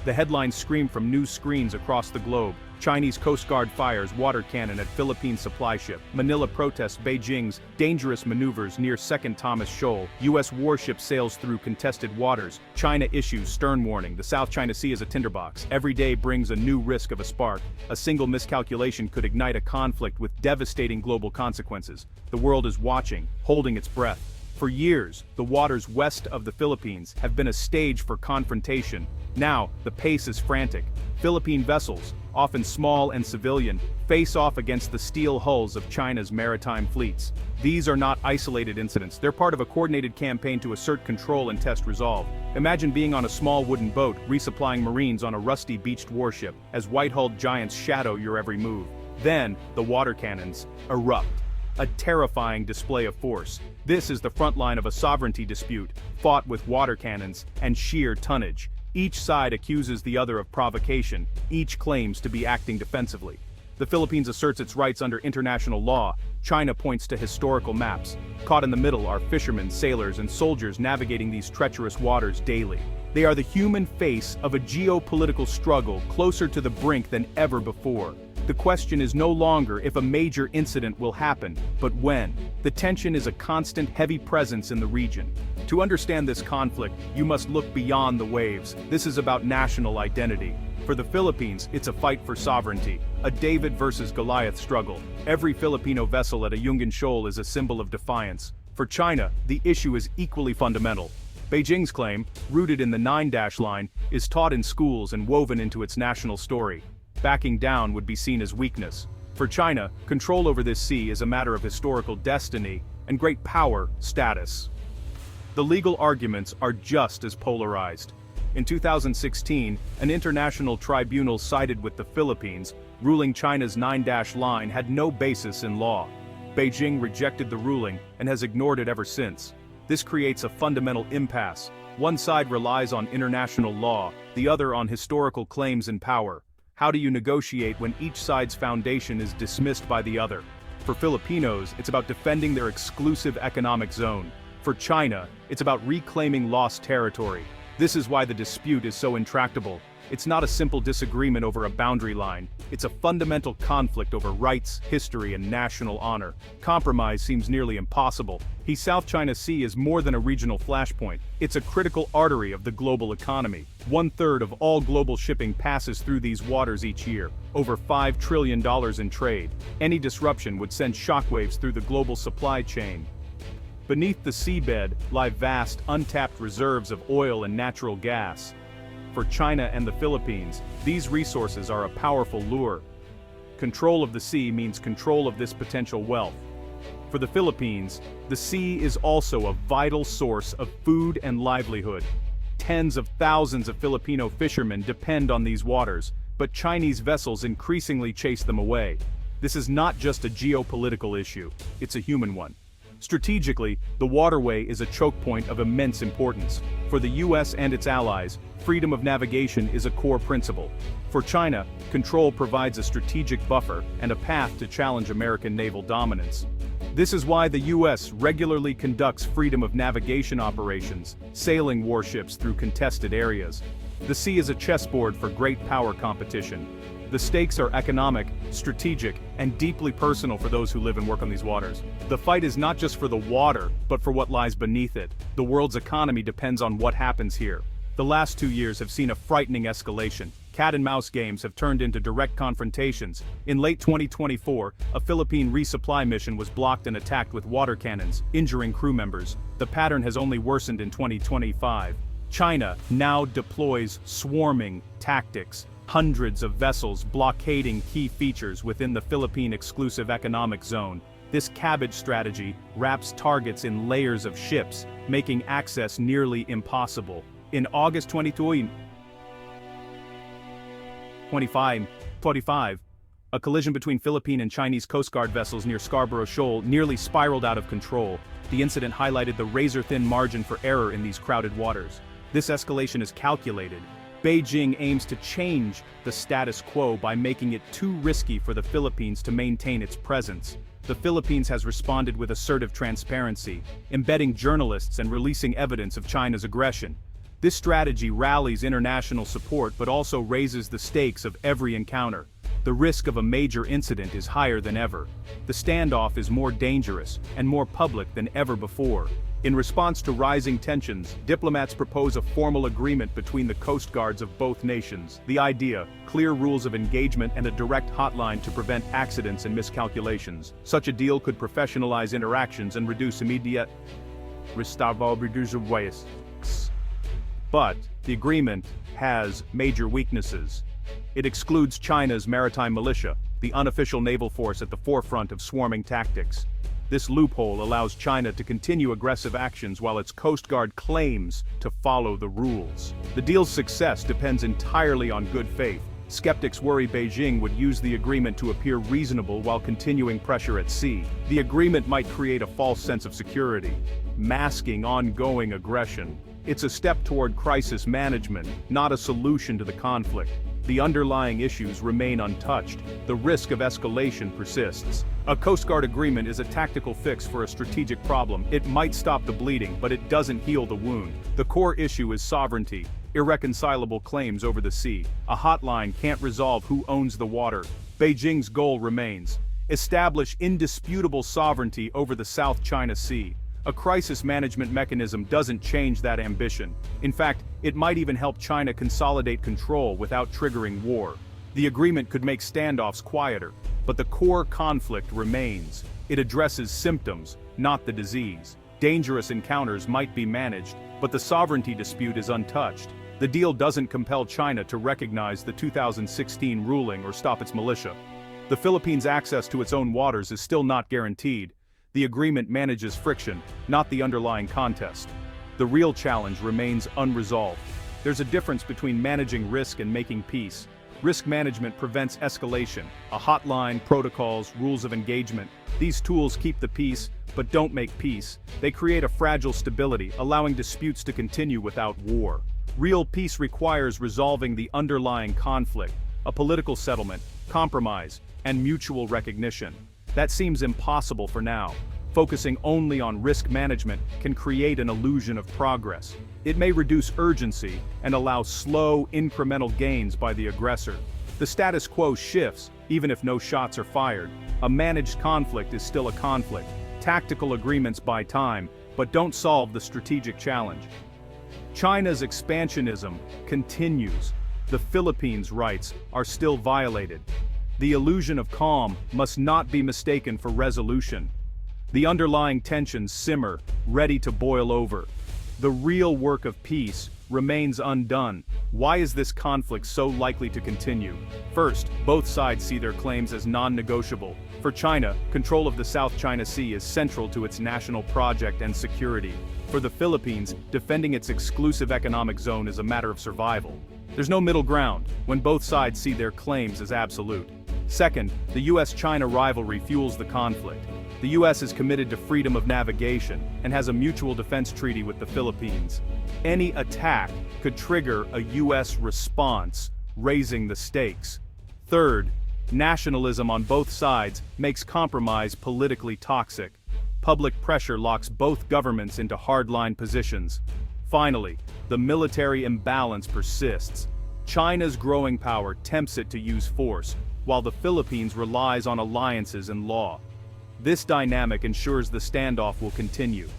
The headlines scream from news screens across the globe. Chinese Coast Guard fires water cannon at Philippine supply ship. Manila protests Beijing's dangerous maneuvers near Second Thomas Shoal. U.S. warship sails through contested waters. China issues stern warning. The South China Sea is a tinderbox. Every day brings a new risk of a spark. A single miscalculation could ignite a conflict with devastating global consequences. The world is watching, holding its breath. For years, the waters west of the Philippines have been a stage for confrontation. Now, the pace is frantic. Philippine vessels, often small and civilian, face off against the steel hulls of China's maritime fleets. These are not isolated incidents. They're part of a coordinated campaign to assert control and test resolve. Imagine being on a small wooden boat, resupplying Marines on a rusty beached warship, as white-hulled giants shadow your every move. Then, the water cannons erupt. A terrifying display of force. This is the front line of a sovereignty dispute, fought with water cannons and sheer tonnage. Each side accuses the other of provocation, each claims to be acting defensively. The Philippines asserts its rights under international law. China points to historical maps. Caught in the middle are fishermen, sailors, and soldiers navigating these treacherous waters daily. They are the human face of a geopolitical struggle closer to the brink than ever before. The question is no longer if a major incident will happen, but when. The tension is a constant, heavy presence in the region. To understand this conflict, you must look beyond the waves. This is about national identity. For the Philippines, it's a fight for sovereignty, a David versus Goliath struggle. Every Filipino vessel at Ayungin Shoal is a symbol of defiance. For China, the issue is equally fundamental. Beijing's claim, rooted in the 9-dash line, is taught in schools and woven into its national story. Backing down would be seen as weakness. For China, control over this sea is a matter of historical destiny and great power status. The legal arguments are just as polarized. In 2016, an international tribunal sided with the Philippines, ruling China's 9-dash line had no basis in law. Beijing rejected the ruling and has ignored it ever since. This creates a fundamental impasse. One side relies on international law, the other on historical claims and power. How do you negotiate when each side's foundation is dismissed by the other? For Filipinos, it's about defending their exclusive economic zone. For China, it's about reclaiming lost territory. This is why the dispute is so intractable. It's not a simple disagreement over a boundary line. It's a fundamental conflict over rights, history, and national honor. Compromise seems nearly impossible. The South China Sea is more than a regional flashpoint. It's a critical artery of the global economy. 1/3 of all global shipping passes through these waters each year. Over $5 trillion in trade. Any disruption would send shockwaves through the global supply chain. Beneath the seabed lie vast, untapped reserves of oil and natural gas. For China and the Philippines, these resources are a powerful lure. Control of the sea means control of this potential wealth. For the Philippines, the sea is also a vital source of food and livelihood. Tens of thousands of Filipino fishermen depend on these waters, but Chinese vessels increasingly chase them away. This is not just a geopolitical issue, it's a human one. Strategically, the waterway is a choke point of immense importance. For the U.S. and its allies, freedom of navigation is a core principle. For China, control provides a strategic buffer and a path to challenge American naval dominance. This is why the U.S. regularly conducts freedom of navigation operations, sailing warships through contested areas. The sea is a chessboard for great power competition. The stakes are economic, strategic, and deeply personal for those who live and work on these waters. The fight is not just for the water, but for what lies beneath it. The world's economy depends on what happens here. The last 2 years have seen a frightening escalation. Cat-and-mouse games have turned into direct confrontations. In late 2024, a Philippine resupply mission was blocked and attacked with water cannons, injuring crew members. The pattern has only worsened in 2025. China now deploys swarming tactics. Hundreds of vessels blockading key features within the Philippine exclusive economic zone. This cabbage strategy wraps targets in layers of ships, making access nearly impossible. In August 2025, a collision between Philippine and Chinese Coast Guard vessels near Scarborough Shoal nearly spiraled out of control. The incident highlighted the razor-thin margin for error in these crowded waters. This escalation is calculated. Beijing aims to change the status quo by making it too risky for the Philippines to maintain its presence. The Philippines has responded with assertive transparency, embedding journalists and releasing evidence of China's aggression. This strategy rallies international support but also raises the stakes of every encounter. The risk of a major incident is higher than ever. The standoff is more dangerous and more public than ever before. In response to rising tensions, diplomats propose a formal agreement between the coast guards of both nations. The idea: clear rules of engagement and a direct hotline to prevent accidents and miscalculations. Such a deal could professionalize interactions and reduce immediate risks. But the agreement has major weaknesses. It excludes China's maritime militia, the unofficial naval force at the forefront of swarming tactics. This loophole allows China to continue aggressive actions while its Coast Guard claims to follow the rules. The deal's success depends entirely on good faith. Skeptics worry Beijing would use the agreement to appear reasonable while continuing pressure at sea. The agreement might create a false sense of security, masking ongoing aggression. It's a step toward crisis management, not a solution to the conflict. The underlying issues remain untouched. The risk of escalation persists. A Coast Guard agreement is a tactical fix for a strategic problem. It might stop the bleeding, but it doesn't heal the wound. The core issue is sovereignty, irreconcilable claims over the sea. A hotline can't resolve who owns the water. Beijing's goal remains: establish indisputable sovereignty over the South China Sea. A crisis management mechanism doesn't change that ambition. In fact, it might even help China consolidate control without triggering war. The agreement could make standoffs quieter, but the core conflict remains. It addresses symptoms, not the disease. Dangerous encounters might be managed, but the sovereignty dispute is untouched. The deal doesn't compel China to recognize the 2016 ruling or stop its militia. The Philippines' access to its own waters is still not guaranteed. The agreement manages friction, not the underlying contest. The real challenge remains unresolved. There's a difference between managing risk and making peace. Risk management prevents escalation. A hotline, protocols, rules of engagement. These tools keep the peace, but don't make peace. They create a fragile stability, allowing disputes to continue without war. Real peace requires resolving the underlying conflict, a political settlement, compromise, and mutual recognition. That seems impossible for now. Focusing only on risk management can create an illusion of progress. It may reduce urgency and allow slow, incremental gains by the aggressor. The status quo shifts, even if no shots are fired. A managed conflict is still a conflict. Tactical agreements buy time, but don't solve the strategic challenge. China's expansionism continues. The Philippines' rights are still violated. The illusion of calm must not be mistaken for resolution. The underlying tensions simmer, ready to boil over. The real work of peace remains undone. Why is this conflict so likely to continue? First, both sides see their claims as non-negotiable. For China, control of the South China Sea is central to its national project and security. For the Philippines, defending its exclusive economic zone is a matter of survival. There's no middle ground when both sides see their claims as absolute. Second, the US-China rivalry fuels the conflict. The US is committed to freedom of navigation and has a mutual defense treaty with the Philippines. Any attack could trigger a US response, raising the stakes. Third, nationalism on both sides makes compromise politically toxic. Public pressure locks both governments into hardline positions. Finally, the military imbalance persists. China's growing power tempts it to use force, while the Philippines relies on alliances and law. This dynamic ensures the standoff will continue.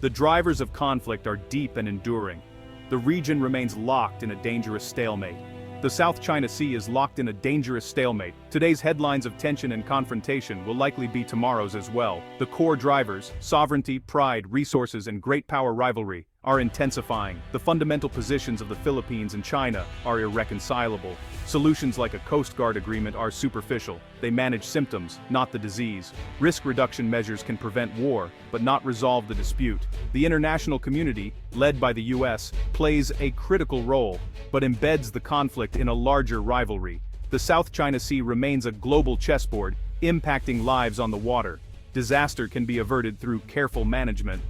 The drivers of conflict are deep and enduring. The region remains locked in a dangerous stalemate. The South China Sea is locked in a dangerous stalemate. Today's headlines of tension and confrontation will likely be tomorrow's as well. The core drivers, sovereignty, pride, resources, and great power rivalry, are intensifying. The fundamental positions of the Philippines and China are irreconcilable. Solutions like a Coast Guard agreement are superficial. They manage symptoms, not the disease. Risk reduction measures can prevent war, but not resolve the dispute. The international community, led by the US, plays a critical role, but embeds the conflict in a larger rivalry. The South China Sea remains a global chessboard, impacting lives on the water. Disaster can be averted through careful management,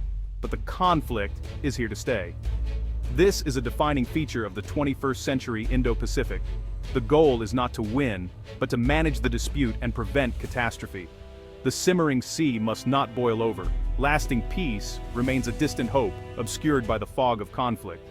but the conflict is here to stay. This is a defining feature of the 21st century Indo-Pacific. The goal is not to win, but to manage the dispute and prevent catastrophe. The simmering sea must not boil over. Lasting peace remains a distant hope, obscured by the fog of conflict.